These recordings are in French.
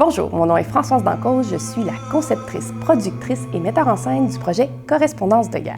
Bonjour, mon nom est Françoise Dancause, je suis la conceptrice, productrice et metteur en scène du projet Correspondance de guerre.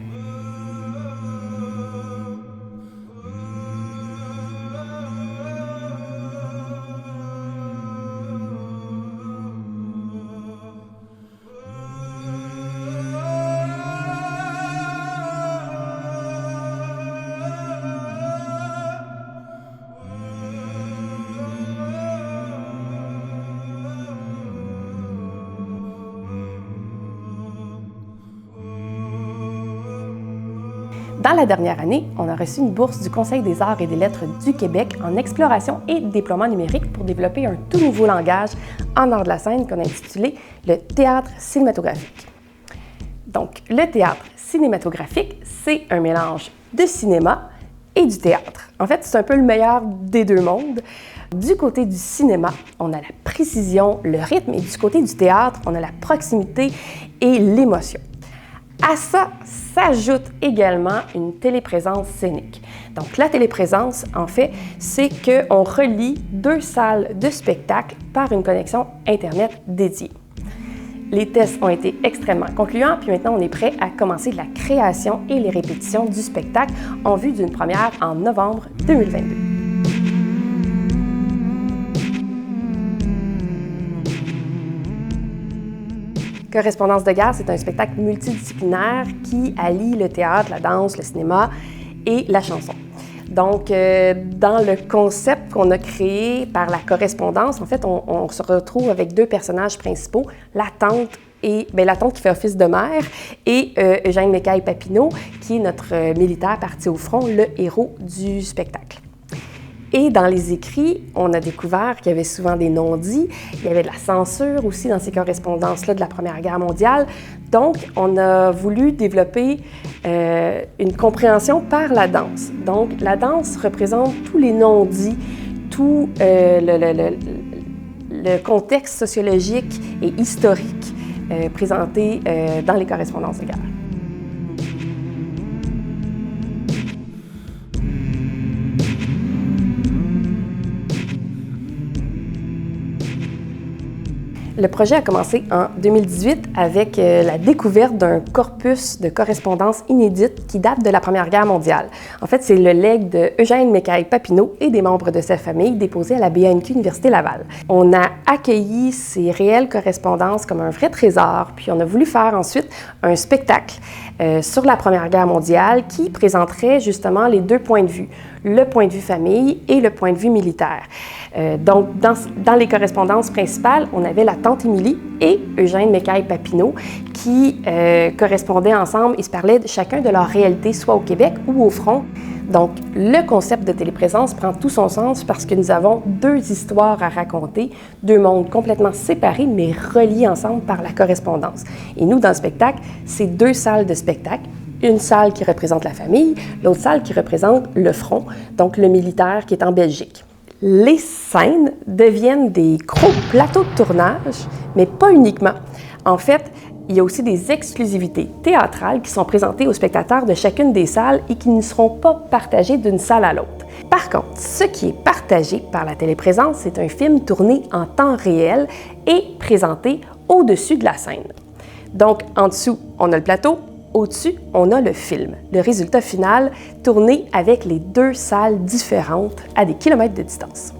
Dans la dernière année, on a reçu une bourse du Conseil des arts et des lettres du Québec en exploration et déploiement numérique pour développer un tout nouveau langage en art de la scène qu'on a intitulé le théâtre cinématographique. Donc, le théâtre cinématographique, c'est un mélange de cinéma et du théâtre. En fait, c'est un peu le meilleur des deux mondes. Du côté du cinéma, on a la précision, le rythme, et du côté du théâtre, on a la proximité et l'émotion. À ça s'ajoute également une téléprésence scénique. Donc, la téléprésence, en fait, c'est qu'on relie deux salles de spectacle par une connexion Internet dédiée. Les tests ont été extrêmement concluants, puis maintenant, on est prêt à commencer la création et les répétitions du spectacle en vue d'une première en novembre 2022. Correspondance de guerre, c'est un spectacle multidisciplinaire qui allie le théâtre, la danse, le cinéma et la chanson. Donc, dans le concept qu'on a créé par la correspondance, en fait, on se retrouve avec deux personnages principaux, la tante qui fait office de mère, et Eugène Mécaille-Papineau, qui est notre militaire parti au front, le héros du spectacle. Et dans les écrits, on a découvert qu'il y avait souvent des non-dits, il y avait de la censure aussi dans ces correspondances-là de la Première Guerre mondiale. Donc, on a voulu développer une compréhension par la danse. Donc, la danse représente tous les non-dits, tout le contexte sociologique et historique présenté dans les correspondances de guerre. Le projet a commencé en 2018 avec la découverte d'un corpus de correspondances inédites qui date de la Première Guerre mondiale. En fait, c'est le legs de Eugène Mécaille-Papineau et des membres de sa famille déposé à la BNQ Université Laval. On a accueilli ces réelles correspondances comme un vrai trésor, puis on a voulu faire ensuite un spectacle sur la Première Guerre mondiale qui présenterait justement les deux points de vue, le point de vue famille et le point de vue militaire. Donc, dans les correspondances principales, on avait la tante Émilie et Eugène Mécaille-Papineau qui correspondaient ensemble et se parlaient chacun de leur réalité, soit au Québec ou au front. Donc, le concept de téléprésence prend tout son sens parce que nous avons deux histoires à raconter, deux mondes complètement séparés mais reliés ensemble par la correspondance. Et nous, dans le spectacle, c'est deux salles de spectacle. Une salle qui représente la famille, l'autre salle qui représente le front, donc le militaire qui est en Belgique. Les scènes deviennent des gros plateaux de tournage, mais pas uniquement. En fait, il y a aussi des exclusivités théâtrales qui sont présentées aux spectateurs de chacune des salles et qui ne seront pas partagées d'une salle à l'autre. Par contre, ce qui est partagé par la téléprésence, c'est un film tourné en temps réel et présenté au-dessus de la scène. Donc, en dessous, on a le plateau. Au-dessus, on a le film, le résultat final tourné avec les deux salles différentes à des kilomètres de distance.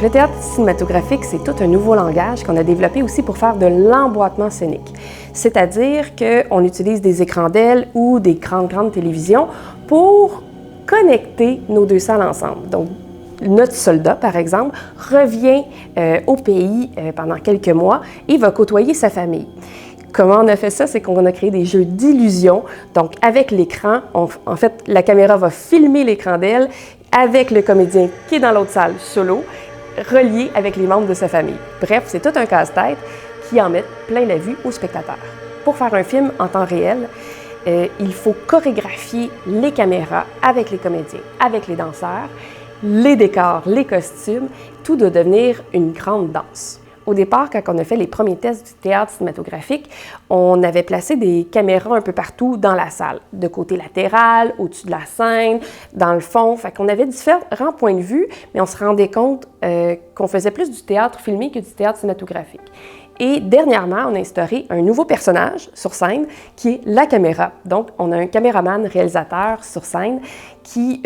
Le théâtre cinématographique, c'est tout un nouveau langage qu'on a développé aussi pour faire de l'emboîtement scénique. C'est-à-dire qu'on utilise des écrans d'ailes ou des grandes télévisions pour connecter nos deux salles ensemble. Donc, notre soldat, par exemple, revient au pays pendant quelques mois et va côtoyer sa famille. Comment on a fait ça? C'est qu'on a créé des jeux d'illusion. Donc, avec l'écran, en fait, la caméra va filmer l'écran d'elle avec le comédien qui est dans l'autre salle solo, relié avec les membres de sa famille. Bref, c'est tout un casse-tête qui en met plein la vue aux spectateurs. Pour faire un film en temps réel, il faut chorégraphier les caméras avec les comédiens, avec les danseurs, les décors, les costumes. Tout doit devenir une grande danse. Au départ, quand on a fait les premiers tests du théâtre cinématographique, on avait placé des caméras un peu partout dans la salle, de côté latéral, au-dessus de la scène, dans le fond. Fait qu'on avait différents points de vue, mais on se rendait compte qu'on faisait plus du théâtre filmé que du théâtre cinématographique. Et dernièrement, on a instauré un nouveau personnage sur scène qui est la caméra. Donc, on a un caméraman réalisateur sur scène qui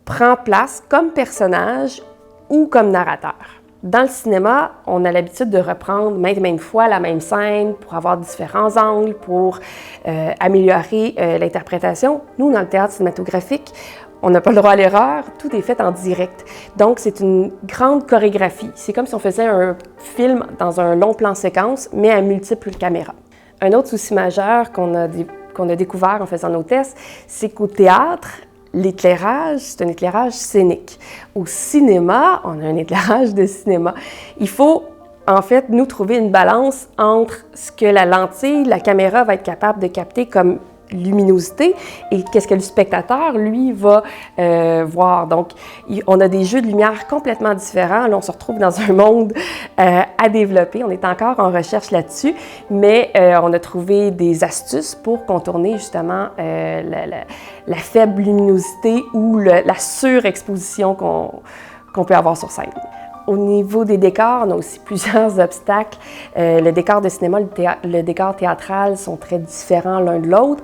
prend place comme personnage ou comme narrateur. Dans le cinéma, on a l'habitude de reprendre maintes et maintes fois la même scène pour avoir différents angles, pour améliorer l'interprétation. Nous, dans le théâtre cinématographique, on n'a pas le droit à l'erreur, tout est fait en direct. Donc, c'est une grande chorégraphie. C'est comme si on faisait un film dans un long plan séquence, mais à multiples caméras. Un autre souci majeur qu'on a découvert en faisant nos tests, c'est qu'au théâtre, l'éclairage, c'est un éclairage scénique. Au cinéma, on a un éclairage de cinéma. Il faut, en fait, nous trouver une balance entre ce que la lentille, la caméra va être capable de capter comme luminosité et qu'est-ce que le spectateur, lui, va voir. Donc, on a des jeux de lumière complètement différents. Là, on se retrouve dans un monde à développer. On est encore en recherche là-dessus, mais on a trouvé des astuces pour contourner justement la faible luminosité ou la surexposition qu'on peut avoir sur scène. Au niveau des décors, on a aussi plusieurs obstacles. Le décor de cinéma, le décor théâtral sont très différents l'un de l'autre.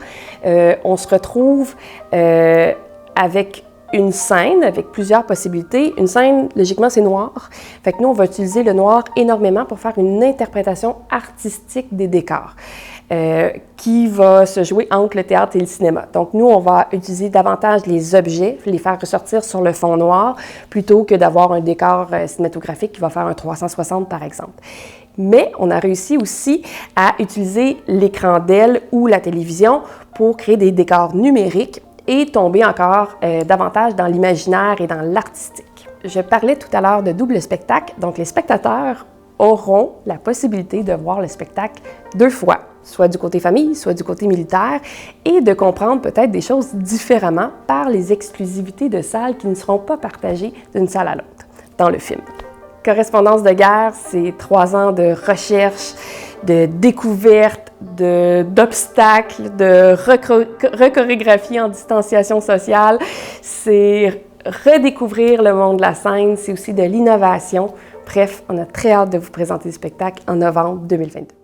On se retrouve avec une scène, avec plusieurs possibilités. Une scène, logiquement, c'est noir. Fait que nous, on va utiliser le noir énormément pour faire une interprétation artistique des décors. Qui va se jouer entre le théâtre et le cinéma. Donc, nous, on va utiliser davantage les objets, les faire ressortir sur le fond noir, plutôt que d'avoir un décor cinématographique qui va faire un 360, par exemple. Mais on a réussi aussi à utiliser l'écran d'L ou la télévision pour créer des décors numériques et tomber encore davantage dans l'imaginaire et dans l'artistique. Je parlais tout à l'heure de double spectacle, donc les spectateurs auront la possibilité de voir le spectacle 2 fois, soit du côté famille, soit du côté militaire, et de comprendre peut-être des choses différemment par les exclusivités de salles qui ne seront pas partagées d'une salle à l'autre dans le film. Correspondance de guerre, c'est 3 ans de recherche, de découverte, d'obstacles, de rechorégraphie en distanciation sociale. C'est redécouvrir le monde de la scène, c'est aussi de l'innovation. Bref, on a très hâte de vous présenter le spectacle en novembre 2022.